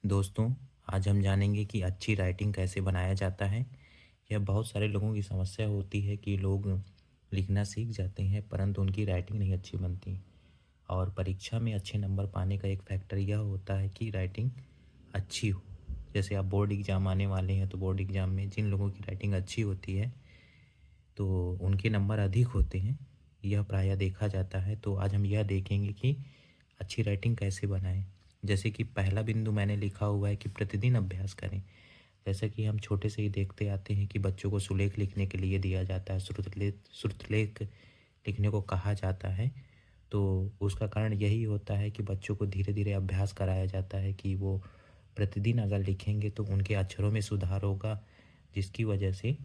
दोस्तों, आज हम जानेंगे कि अच्छी राइटिंग कैसे बनाया जाता है। यह बहुत सारे लोगों की समस्या होती है कि लोग लिखना सीख जाते हैं परंतु उनकी राइटिंग नहीं अच्छी बनती। और परीक्षा में अच्छे नंबर पाने का एक फैक्टर यह होता है कि राइटिंग अच्छी हो। जैसे आप बोर्ड एग्ज़ाम आने वाले हैं तो बोर्ड एग्ज़ाम में जिन लोगों की राइटिंग अच्छी होती है तो उनके नंबर अधिक होते हैं। यह प्रायः देखा जाता है। तो आज हम यह देखेंगे कि अच्छी राइटिंग कैसे बनाएं। जैसे कि पहला बिंदु मैंने लिखा हुआ है कि प्रतिदिन अभ्यास करें। जैसा कि हम छोटे से ही देखते आते हैं कि बच्चों को सुलेख लिखने के लिए दिया जाता है, श्रुतलेख लिखने को कहा जाता है। तो उसका कारण यही होता है कि बच्चों को धीरे धीरे अभ्यास कराया जाता है कि वो प्रतिदिन अगर लिखेंगे तो उनके अक्षरों में सुधार होगा, जिसकी वजह से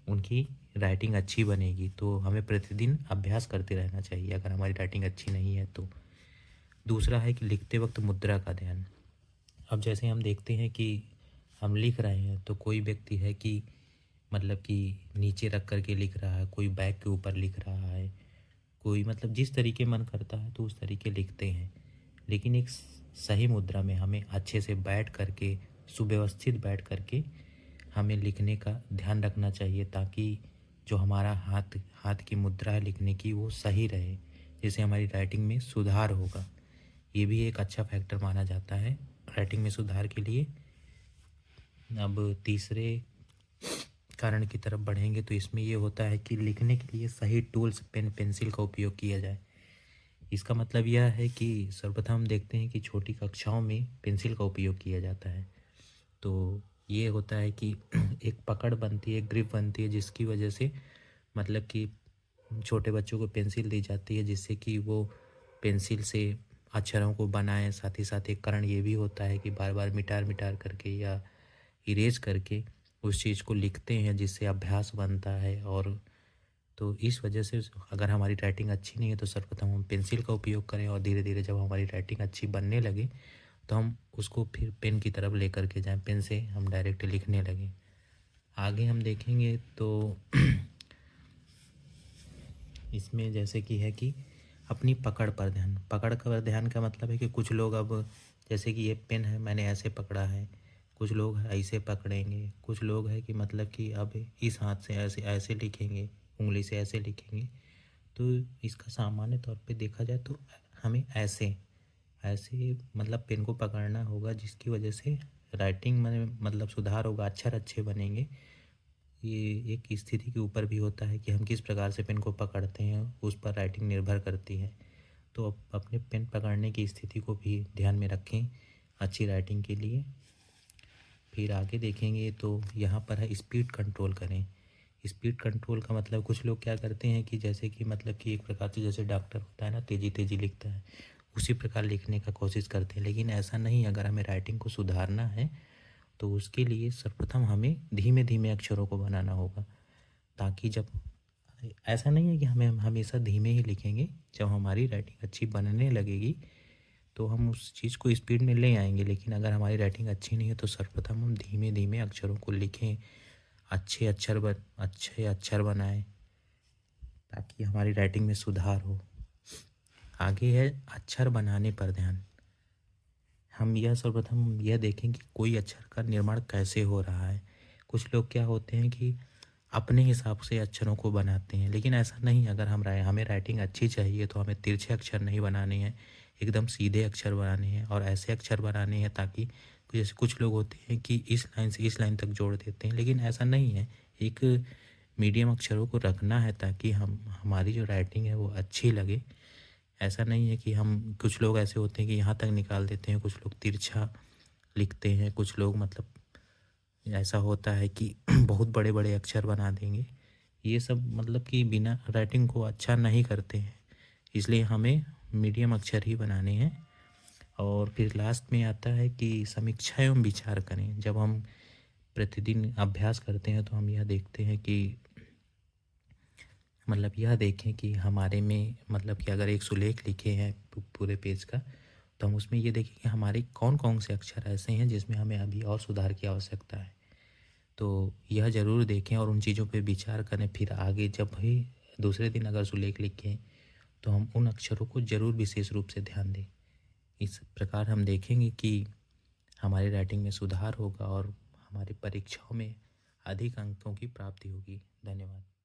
उनकी राइटिंग अच्छी बनेगी। तो हमें प्रतिदिन अभ्यास करते रहना चाहिए अगर हमारी राइटिंग अच्छी नहीं है तो। दूसरा है कि लिखते वक्त मुद्रा का ध्यान। अब जैसे हम देखते हैं कि हम लिख रहे हैं तो कोई व्यक्ति है कि मतलब कि नीचे रख कर के लिख रहा है, कोई बैग के ऊपर लिख रहा है, कोई मतलब जिस तरीके मन करता है तो उस तरीके लिखते हैं। लेकिन एक सही मुद्रा में हमें अच्छे से बैठ करके, सुव्यवस्थित बैठ करके हमें लिखने का ध्यान रखना चाहिए ताकि जो हमारा हाथ हाथ की मुद्रा है लिखने की वो सही रहे, जिससे हमारी राइटिंग में सुधार होगा। ये भी एक अच्छा फैक्टर माना जाता है राइटिंग में सुधार के लिए। अब तीसरे कारण की तरफ बढ़ेंगे तो इसमें ये होता है कि लिखने के लिए सही टूल्स पेन पेंसिल का उपयोग किया जाए। इसका मतलब यह है कि सर्वप्रथम हम देखते हैं कि छोटी कक्षाओं में पेंसिल का उपयोग किया जाता है। तो ये होता है कि एक पकड़ बनती है, ग्रिप बनती है, जिसकी वजह से मतलब कि छोटे बच्चों को पेंसिल दी जाती है जिससे कि वो पेंसिल से अक्षरों को बनाएं। साथ ही साथ एक कारण ये भी होता है कि बार बार मिटार मिटार करके या इरेज करके उस चीज़ को लिखते हैं जिससे अभ्यास बनता है। और तो इस वजह से अगर हमारी राइटिंग अच्छी नहीं है तो सर्वप्रथम हम पेंसिल का उपयोग करें और धीरे धीरे जब हमारी राइटिंग अच्छी बनने लगे तो हम उसको फिर पेन की तरफ लेकर के जाएं, पेन से हम डायरेक्ट लिखने लगें। आगे हम देखेंगे तो इसमें जैसे कि है कि अपनी पकड़ पर ध्यान। पकड़ पर ध्यान का मतलब है कि कुछ लोग अब जैसे कि ये पेन है मैंने ऐसे पकड़ा है, कुछ लोग ऐसे पकड़ेंगे, कुछ लोग है कि मतलब कि अब इस हाथ से ऐसे ऐसे लिखेंगे, उंगली से ऐसे लिखेंगे। तो इसका सामान्य तौर पे देखा जाए तो हमें ऐसे ऐसे मतलब पेन को पकड़ना होगा, जिसकी वजह से राइटिंग में मतलब सुधार होगा, अक्षर अच्छे बनेंगे। ये एक स्थिति के ऊपर भी होता है कि हम किस प्रकार से पेन को पकड़ते हैं, उस पर राइटिंग निर्भर करती है। तो अपने पेन पकड़ने की स्थिति को भी ध्यान में रखें अच्छी राइटिंग के लिए। फिर आगे देखेंगे तो यहाँ पर है स्पीड कंट्रोल करें। स्पीड कंट्रोल का मतलब कुछ लोग क्या करते हैं कि जैसे कि मतलब कि एक प्रकार से जैसे डॉक्टर होता है ना, तेज़ी तेज़ी लिखता है, उसी प्रकार लिखने का कोशिश करते हैं। लेकिन ऐसा नहीं, अगर हमें राइटिंग को सुधारना है तो उसके लिए सर्वप्रथम हमें धीमे धीमे अक्षरों को बनाना होगा, ताकि जब ऐसा नहीं है कि हमें हम हमेशा धीमे ही लिखेंगे। जब हमारी राइटिंग अच्छी बनने लगेगी तो हम उस चीज़ को स्पीड में ले आएंगे। लेकिन अगर हमारी राइटिंग अच्छी नहीं है तो सर्वप्रथम हम धीमे धीमे अक्षरों को लिखें, अच्छे अक्षर बनाएं ताकि हमारी राइटिंग में सुधार हो। आगे है अक्षर बनाने पर ध्यान। हम यह सर्वप्रथम यह देखें कि कोई अक्षर का निर्माण कैसे हो रहा है। कुछ लोग क्या होते हैं कि अपने हिसाब से अक्षरों को बनाते हैं, लेकिन ऐसा नहीं। अगर हमें राइटिंग अच्छी चाहिए तो हमें तिरछे अक्षर नहीं बनाने हैं, एकदम सीधे अक्षर बनाने हैं और ऐसे अक्षर बनाने हैं ताकि जैसे कुछ लोग होते हैं कि इस लाइन से इस लाइन तक जोड़ देते हैं, लेकिन ऐसा नहीं है। एक मीडियम अक्षरों को रखना है ताकि हम हमारी जो राइटिंग है वो अच्छी लगे। ऐसा नहीं है कि हम कुछ लोग ऐसे होते हैं कि यहाँ तक निकाल देते हैं, कुछ लोग तिरछा लिखते हैं, कुछ लोग मतलब ऐसा होता है कि बहुत बड़े बड़े अक्षर बना देंगे। ये सब मतलब कि बिना राइटिंग को अच्छा नहीं करते हैं, इसलिए हमें मीडियम अक्षर ही बनाने हैं। और फिर लास्ट में आता है कि समीक्षा एवं विचार करें। जब हम प्रतिदिन अभ्यास करते हैं तो हम यह देखते हैं कि मतलब यह देखें कि हमारे में मतलब कि अगर एक सुलेख लिखे हैं पूरे पेज का, तो हम उसमें ये देखें कि हमारे कौन कौन से अक्षर ऐसे हैं जिसमें हमें अभी और सुधार की आवश्यकता है। तो यह ज़रूर देखें और उन चीज़ों पे विचार करें। फिर आगे जब भी दूसरे दिन अगर सुलेख लिखें तो हम उन अक्षरों को ज़रूर विशेष रूप से ध्यान दें। इस प्रकार हम देखेंगे कि हमारी राइटिंग में सुधार होगा और हमारी परीक्षाओं में अधिक अंकों की प्राप्ति होगी। धन्यवाद।